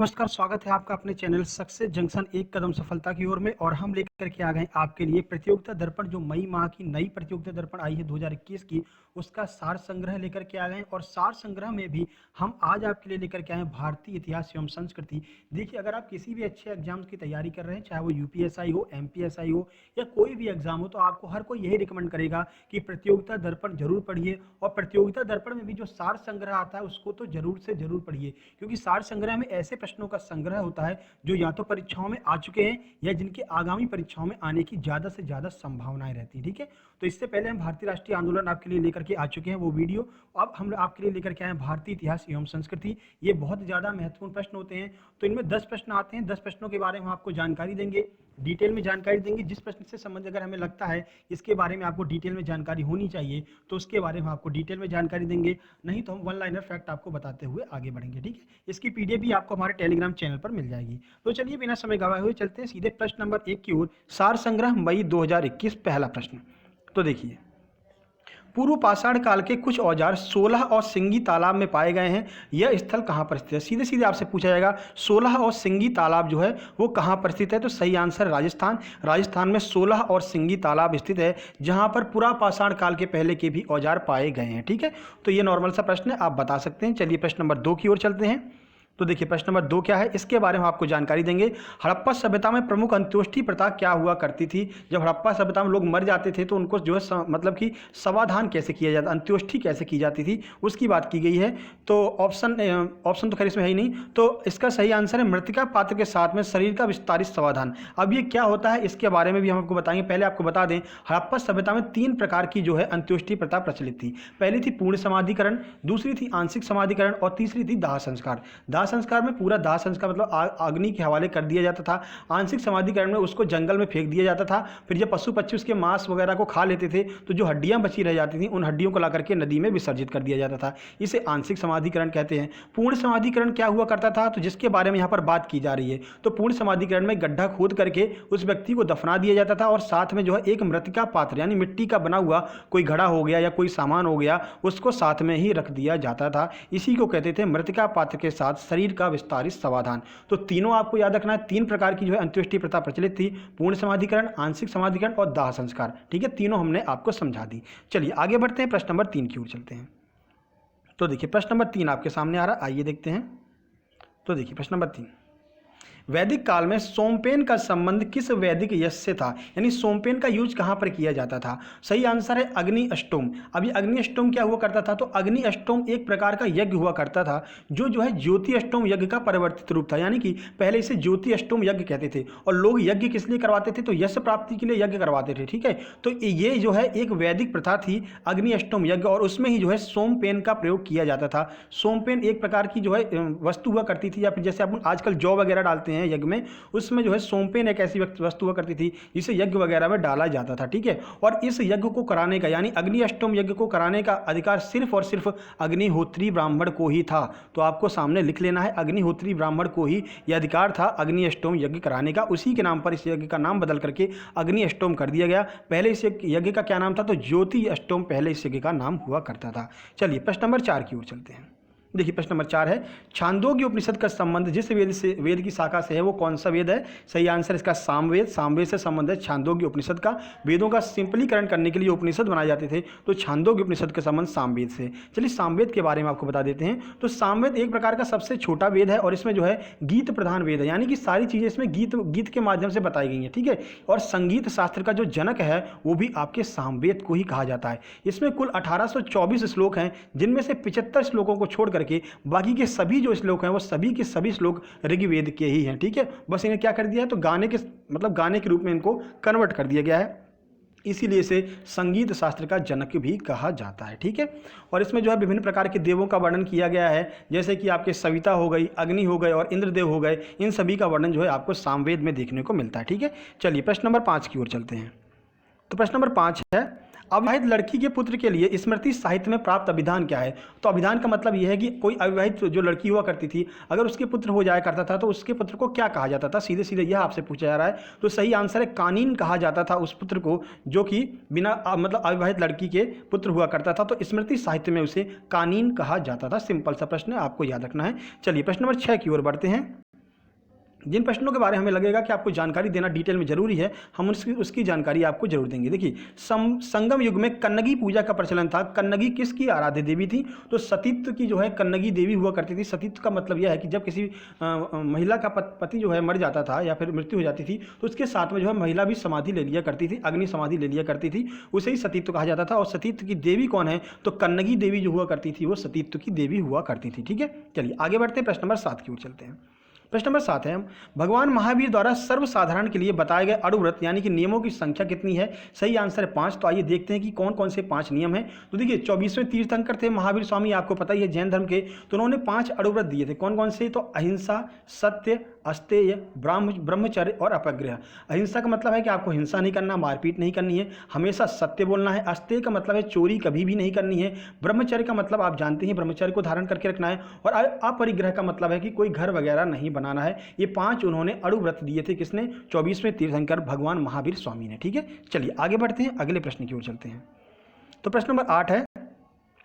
नमस्कार, स्वागत है आपका अपने चैनल सक्सेस जंक्शन एक कदम सफलता की ओर में। और हम लेकर के आ गए आपके लिए प्रतियोगिता दर्पण, जो मई माह की नई प्रतियोगिता दर्पण आई है 2021 की, उसका सार संग्रह लेकर के आ गए हैं। और सार संग्रह में भी हम आज आपके लिए लेकर के आए हैं भारतीय इतिहास एवं संस्कृति। देखिए, अगर आप किसी भी अच्छे एग्जाम की तैयारी कर रहे हैं, चाहे वो यूपीएसआई हो, एमपीएसआई हो या कोई भी एग्जाम हो, तो आपको हर कोई यही रिकमेंड करेगा कि प्रतियोगिता दर्पण जरूर पढ़िए। और प्रतियोगिता दर्पण में भी जो सार संग्रह आता है उसको तो जरूर से जरूर पढ़िए, क्योंकि सार संग्रह में ऐसे प्रश्नों का संग्रह होता है जो या तो परीक्षाओं में आ चुके हैं या जिनके आगामी परीक्षाओं में आने की ज्यादा से ज्यादा संभावनाएं रहती है। ठीक है, तो इससे पहले हम भारतीय राष्ट्रीय आंदोलन आपके लिए लेकर के आ चुके हैं, वो वीडियो। अब हम आपके लिए लेकर के आए हैं भारतीय इतिहास एवं संस्कृति। ये बहुत ज्यादा महत्वपूर्ण प्रश्न होते हैं, तो इनमें 10 प्रश्न आते हैं। 10 प्रश्नों के बारे में हम आपको जानकारी देंगे, डिटेल में जानकारी देंगे। जिस प्रश्न से संबंध अगर हमें लगता है इसके बारे में आपको डिटेल में जानकारी होनी चाहिए, तो उसके बारे में आपको डिटेल में जानकारी देंगे। नहीं तो हम वन लाइनर फैक्ट आपको बताते हुए आगे बढ़ेंगे। ठीक है, इसकी पीडीएफ भी आपको हमारे टेलीग्राम चैनल पर मिल जाएगी। तो चलिए बिना समय गवाए हुए चलते हैं सीधे प्रश्न नंबर 1 की ओर। सार संग्रह मई 2021, पहला प्रश्न। तो देखिए, पूर्व पाषाण काल के कुछ औजार 16 और सिंगी तालाब में पाए गए हैं। यह स्थल कहाँ पर स्थित है? सीधे सीधे आपसे पूछा जाएगा 16 और सिंगी तालाब जो है वो कहाँ पर स्थित है? तो सही आंसर राजस्थान। राजस्थान में 16 और सिंगी तालाब स्थित है, जहाँ पर पुरा पाषाण काल के पहले के भी औजार पाए गए हैं। ठीक है, तो ये नॉर्मल सा प्रश्न है, आप बता सकते हैं। चलिए प्रश्न नंबर 2 की ओर चलते हैं। तो देखिए, प्रश्न नंबर 2 क्या है, इसके बारे में आपको जानकारी देंगे। हड़प्पा सभ्यता में प्रमुख अंत्योष्टि प्रथा क्या हुआ करती थी? जब हड़प्पा सभ्यता में लोग मर जाते थे तो उनको जो है मतलब कि समाधान कैसे किया जाता, अंत्योष्टि कैसे की जाती थी, उसकी बात की गई है। तो ऑप्शन तो खैर इसमें है ही नहीं, तो इसका सही आंसर है मृतिका पात्र के साथ में शरीर का विस्तारित समाधान। अब ये क्या होता है इसके बारे में भी हम आपको बताएंगे। पहले आपको बता दें, हड़प्पा सभ्यता में 3 प्रकार की जो है अंत्योष्टि प्रथा प्रचलित थी। पहली थी पूर्ण समाधिकरण, दूसरी थी आंशिक समाधिकरण और तीसरी थी दाह संस्कार। दाह संस्कार में पूरा दाह संस्कार मतलब अग्नि के हवाले कर दिया जाता था। आंशिक समाधिकरण में उसको जंगल में फेंक दिया जाता था। फिर जब पशु पक्षी उसके मांस वगैरह को खा लेते थे तो जो हड्डियां बची रह जाती थी उन हड्डियों को ला करके नदी में विसर्जित कर दिया जाता था। इसे आंशिक समाधिकरण कहते हैं। पूर्ण समाधिकरण क्या हुआ करता था, तो जिसके बारे में यहाँ पर बात की जा रही है, तो पूर्ण समाधिकरण में गड्ढा खोद करके उस व्यक्ति को दफना दिया जाता था और साथ में जो है एक मृतिका पात्र यानी मिट्टी का बना हुआ कोई घड़ा हो गया या कोई सामान हो गया, उसको साथ में ही रख दिया जाता था। इसी को कहते थे मृतिका पात्र के साथ शरीर का विस्तारित समाधान। तो तीनों आपको याद रखना है। 3 प्रकार की जो है अंत्योष्टि प्रथा प्रचलित थी, पूर्ण समाधिकरण, आंशिक समाधिकरण और दाह संस्कार। ठीक है, तीनों हमने आपको समझा दी। चलिए आगे बढ़ते हैं, प्रश्न नंबर 3 की ओर चलते हैं। तो देखिए, प्रश्न नंबर 3 आपके सामने आ रहा है, आइए देखते हैं। तो देखिए, प्रश्न नंबर 3, वैदिक काल में सोमपेन का संबंध किस वैदिक यश से था? यानी सोमपेन का यूज कहां पर किया जाता था? सही आंसर है अग्नि अष्टोम। अब ये अग्नि अष्टोम क्या हुआ करता था, तो अग्नि अष्टोम एक प्रकार का यज्ञ हुआ करता था जो है ज्योति अष्टोम यज्ञ का परिवर्तित रूप था। यानी कि पहले इसे ज्योति अष्टोम यज्ञ कहते थे और लोग यज्ञ किस लिए करवाते थे, तो यश प्राप्ति के लिए यज्ञ करवाते थे। ठीक है, तो ये जो है एक वैदिक प्रथा थी अग्नि अष्टोम यज्ञ, और उसमें ही जो है सोमपेन का प्रयोग किया जाता था। सोमपेन एक प्रकार की जो है वस्तु हुआ करती थी, या फिर जैसे अपन आजकल जौ वगैरह डालते हैं यज्ञ में, उसमें जो है सोमपेन एक ऐसी वस्तु हुआ करती थी जिसे यज्ञ वगैरह में डाला जाता था। ठीक है, और इस यज्ञ को कराने का यानी अग्नि अष्टोम यज्ञ को कराने का अधिकार सिर्फ और सिर्फ अग्निहोत्री ब्राह्मण को ही था। तो आपको सामने लिख लेना है, अग्निहोत्री ब्राह्मण को ही यह अधिकार था अग्नि अष्टोम यज्ञ कराने का। उसी के नाम पर इस यज्ञ का नाम बदल करके अग्नि अष्टोम कर दिया गया। पहले इस यज्ञ का क्या नाम था, तो ज्योति अष्टोम पहले इस यज्ञ का नाम हुआ करता था। चलिए प्रश्न नंबर 4 की ओर चलते हैं। देखिए, प्रश्न नंबर 4 है, छांदोग्य उपनिषद का संबंध जिस वेद की शाखा से है वो कौन सा वेद है? सही आंसर इसका सामवेद। सामवेद से संबंध है छांदोग्य उपनिषद का। वेदों का सिंपलीकरण करने के लिए उपनिषद बनाए जाते थे, तो छांदोग्य उपनिषद का संबंध सामवेद से। चलिए सामवेद के बारे में आपको बता देते हैं। तो सामवेद एक प्रकार का सबसे छोटा वेद है और इसमें जो है गीत प्रधान वेद है, यानी कि सारी चीजें इसमें गीत के माध्यम से बताई गई हैं। ठीक है, और संगीत शास्त्र का जो जनक है वो भी आपके सामवेद को ही कहा जाता है। इसमें कुल 1824 श्लोक हैं, जिनमें से 75 श्लोकों को छोड़ करके बाकी के सभी जो श्लोक हैं वो सभी के सभी श्लोक ऋग्वेद के ही हैं। ठीक है, बस इन्हें क्या कर दिया है, तो गाने के रूप में इनको कन्वर्ट कर दिया गया है, इसीलिए इसे संगीत शास्त्र का जनक भी कहा जाता है। ठीक है, और इसमें जो है विभिन्न प्रकार के देवों का वर्णन किया गया है, जैसे कि आपके सविता हो गई, अग्नि हो गए और इंद्रदेव हो गए। इन सभी का वर्णन जो है आपको सामवेद में देखने को मिलता है। ठीक है, चलिए प्रश्न नंबर 5 की ओर चलते हैं। तो प्रश्न नंबर 5 है, अविवाहित लड़की के पुत्र के लिए स्मृति साहित्य में प्राप्त अभिधान क्या है? तो अभिधान का मतलब यह है कि कोई अविवाहित जो लड़की हुआ करती थी, अगर उसके पुत्र हो जाया करता था तो उसके पुत्र को क्या कहा जाता था? सीधे सीधे यह आपसे पूछा जा रहा है। तो सही आंसर है कानीन कहा जाता था उस पुत्र को जो कि बिना मतलब अविवाहित लड़की के पुत्र हुआ करता था, तो स्मृति साहित्य में उसे कानीन कहा जाता था। सिंपल सा प्रश्न है, आपको याद रखना है। चलिए प्रश्न नंबर 6 की ओर बढ़ते हैं। जिन प्रश्नों के बारे में हमें लगेगा कि आपको जानकारी देना डिटेल में जरूरी है, हम उसकी जानकारी आपको जरूर देंगे। देखिए, संगम युग में कन्नगी पूजा का प्रचलन था। कन्नगी किसकी आराध्य देवी थी? तो सतीत्व की जो है कन्नगी देवी हुआ करती थी। सतीत्व का मतलब यह है कि जब किसी महिला का पति जो है मर जाता था या फिर मृत्यु हो जाती थी तो उसके साथ में जो है महिला भी समाधि ले लिया करती थी, अग्नि समाधि ले लिया करती थी, उसे ही सतीत्व कहा जाता था। और सतीत्व की देवी कौन है? तो कन्नगी देवी जो हुआ करती थी वो सतीत्व की देवी हुआ करती थी। ठीक है, चलिए आगे बढ़ते हैं, प्रश्न नंबर 7 की ओर चलते हैं। प्रश्न नंबर 7 है, भगवान महावीर द्वारा सर्वसाधारण के लिए बताए गए अणुव्रत यानी कि नियमों की संख्या कितनी है? सही आंसर है 5। तो आइए देखते हैं कि कौन कौन से 5 नियम हैं। तो देखिए, 24वें तीर्थंकर थे महावीर स्वामी, आपको पता ही है जैन धर्म के, तो उन्होंने 5 अणुव्रत दिए थे। कौन कौन से? तो अहिंसा, सत्य, अस्तेय, ब्रह्मचर्य और अपग्रह। अहिंसा का मतलब है कि आपको हिंसा नहीं करना, मारपीट नहीं करनी है, हमेशा सत्य बोलना है। अस्तेय का मतलब है चोरी कभी भी नहीं करनी है। ब्रह्मचर्य का मतलब आप जानते हैं ब्रह्मचर्य को धारण करके रखना है। और अपरिग्रह का मतलब है कि कोई घर वगैरह नहीं बनाना है। ये 5 उन्होंने अणुव्रत दिए थे। किसने? 24वें तीर्थंकर भगवान महावीर स्वामी ने। ठीक है, चलिए आगे बढ़ते हैं, अगले प्रश्न की ओर चलते हैं। तो प्रश्न नंबर 8 है,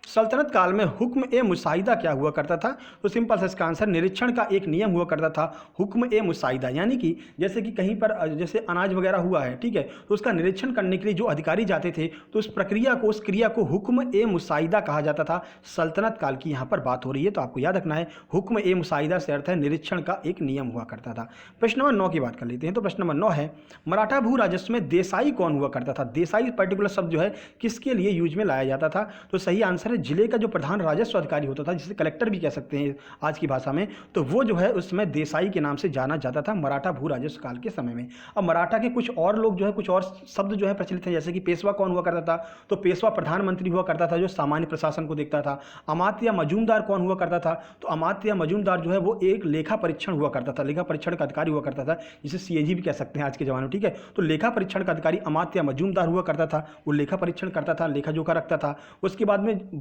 सल्तनत काल में हुक्म ए मुसाहिदा क्या हुआ करता था? तो सिंपल सा इसका आंसर निरीक्षण का एक नियम हुआ करता था, हुक्म ए मुसाहिदा। यानी कि जैसे कि कहीं पर जैसे अनाज वगैरह हुआ है, ठीक है, तो उसका निरीक्षण करने के लिए जो अधिकारी जाते थे तो उस प्रक्रिया को, उस क्रिया को हुक्म ए मुसाहिदा कहा जाता था। सल्तनत काल की यहाँ पर बात हो रही है, तो आपको याद रखना है हुक्म ए मुसाहिदा से अर्थ है निरीक्षण का एक नियम हुआ करता था। प्रश्न नंबर 9 की बात कर लेते हैं। तो प्रश्न नंबर 9 है, मराठा भू राजस्व में देसाई कौन हुआ करता था? देसाई पर्टिकुलर शब्द जो है किसके लिए यूज में लाया जाता था? तो सही आंसर है जिले का जो प्रधान राजस्व अधिकारी होता था, जिसे कलेक्टर भी कह सकते हैं आज की भाषा में, तो वो जो है उसमें देसाई के नाम से जाना जाता था मराठा भू राजस्व काल के समय में। अब मराठा के कुछ और लोग जो है, कुछ और शब्द जो है प्रचलित हैं, जैसे कि पेशवा कौन हुआ करता था? तो पेशवा प्रधानमंत्री हुआ करता था जो सामान्य प्रशासन को देखता था। अमात्य या मजूमदार कौन हुआ करता था? तो अमात्य या मजूमदार जो है वो एक लेखा परीक्षण हुआ करता था, लेखा परीक्षण का अधिकारी हुआ करता था, जिसे सीएजी भी कह सकते हैं आज के जमाने में। ठीक है, तो लेखा परीक्षण का अधिकारी अमात्य या मजूमदार हुआ करता था, वो लेखा परीक्षण करता था, लेखा जोखा रखता था। उसके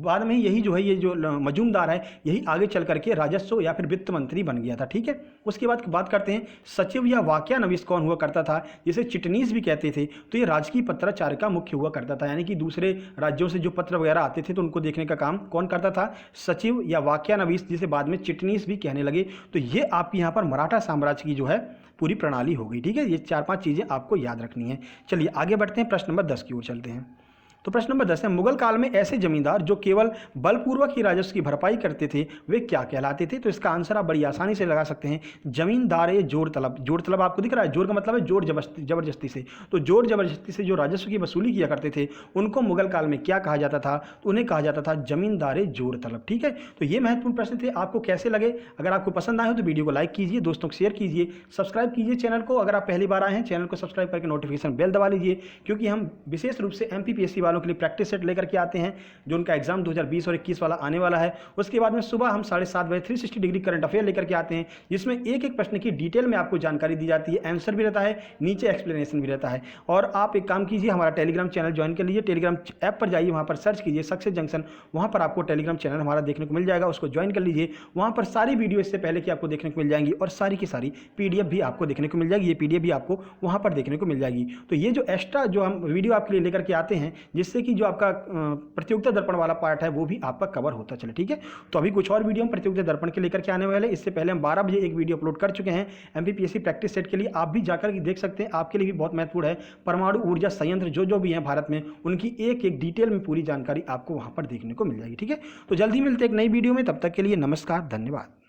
बाद में यही जो है, ये जो मजूमदार है, यही आगे चल करके राजस्व या फिर वित्त मंत्री बन गया था। ठीक है, उसके बाद बात करते हैं सचिव या वाक्यानवीस कौन हुआ करता था, जिसे चिटनीस भी कहते थे। तो ये राजकीय पत्राचार का मुख्य हुआ करता था, यानी कि दूसरे राज्यों से जो पत्र वगैरह आते थे तो उनको देखने का काम कौन करता था? सचिव या वाक्यानवीस, जिसे बाद में चिटनीस भी कहने लगे। तो ये आपकी यहाँ पर मराठा साम्राज्य की जो है पूरी प्रणाली हो गई। ठीक है, ये 4-5 चीजें आपको याद रखनी है। चलिए आगे बढ़ते हैं, प्रश्न नंबर 10 की ओर चलते हैं। तो प्रश्न नंबर 10 है, मुगल काल में ऐसे जमींदार जो केवल बलपूर्वक ही राजस्व की भरपाई करते थे वे क्या कहलाते थे? तो इसका आंसर आप बड़ी आसानी से लगा सकते हैं, जमींदार जोर तलब। जोर तलब आपको दिख रहा है, जोर का मतलब है जोर जबरदस्ती से। तो जोर जबरदस्ती से जो राजस्व की वसूली किया करते थे उनको मुगल काल में क्या कहा जाता था? तो उन्हें कहा जाता था जमींदार जोर तलब। ठीक है, तो ये महत्वपूर्ण प्रश्न थे, आपको कैसे लगे? अगर आपको पसंद आए हो तो वीडियो को लाइक कीजिए, दोस्तों को शेयर कीजिए, सब्सक्राइब कीजिए चैनल को। अगर आप पहली बार आए हैं, चैनल को सब्सक्राइब करके नोटिफिकेशन बेल दबा लीजिए, क्योंकि हम विशेष रूप से एमपीपीएससी वालों के लिए प्रैक्टिस सेट करके आते हैं, जो उनका एग्जाम 2020 और 21 वाला आने वाला है। उसके बाद में सुबह हम 7:30 बजे 360 डिग्री करंट अफेयर लेकर के आते हैं, जिसमें एक एक प्रश्न की डिटेल में आपको जानकारी दी जाती है, आंसर भी रहता है, नीचे एक्सप्लेनेशन भी रहता है। और आप एक काम कीजिए, हमारा टेलीग्राम चैनल ज्वाइन कर लीजिए, टेलीग्राम ऐप पर जाइए, वहां पर सर्च कीजिए सक्सेस जंक्शन, वहां पर आपको टेलीग्राम चैनल हमारा देखने को मिल जाएगा, उसको ज्वाइन कर लीजिए। वहां पर सारी वीडियो इससे पहले की आपको देखने को मिल जाएंगी और सारी की सारी पीडीएफ भी आपको देखने को मिल जाएगी। ये पीडीएफ भी आपको वहां पर देखने को मिल जाएगी। तो ये जो एक्स्ट्रा जो हम वीडियो आपके लिए लेकर के आते हैं, जिससे कि जो आपका प्रतियोगिता दर्पण वाला पार्ट है वो भी आपका कवर होता चले। ठीक है, तो अभी कुछ और वीडियो हम प्रतियोगिता दर्पण के लेकर के आने वाले। इससे पहले हम 12 बजे एक वीडियो अपलोड कर चुके हैं एमपीपीएससी प्रैक्टिस सेट के लिए, आप भी जाकर के देख सकते हैं, आपके लिए भी बहुत महत्वपूर्ण है। परमाणु ऊर्जा संयंत्र जो भी है भारत में, उनकी एक एक डिटेल में पूरी जानकारी आपको वहां पर देखने को मिल जाएगी। ठीक है, तो जल्दी मिलते हैं एक नई वीडियो में, तब तक के लिए नमस्कार, धन्यवाद।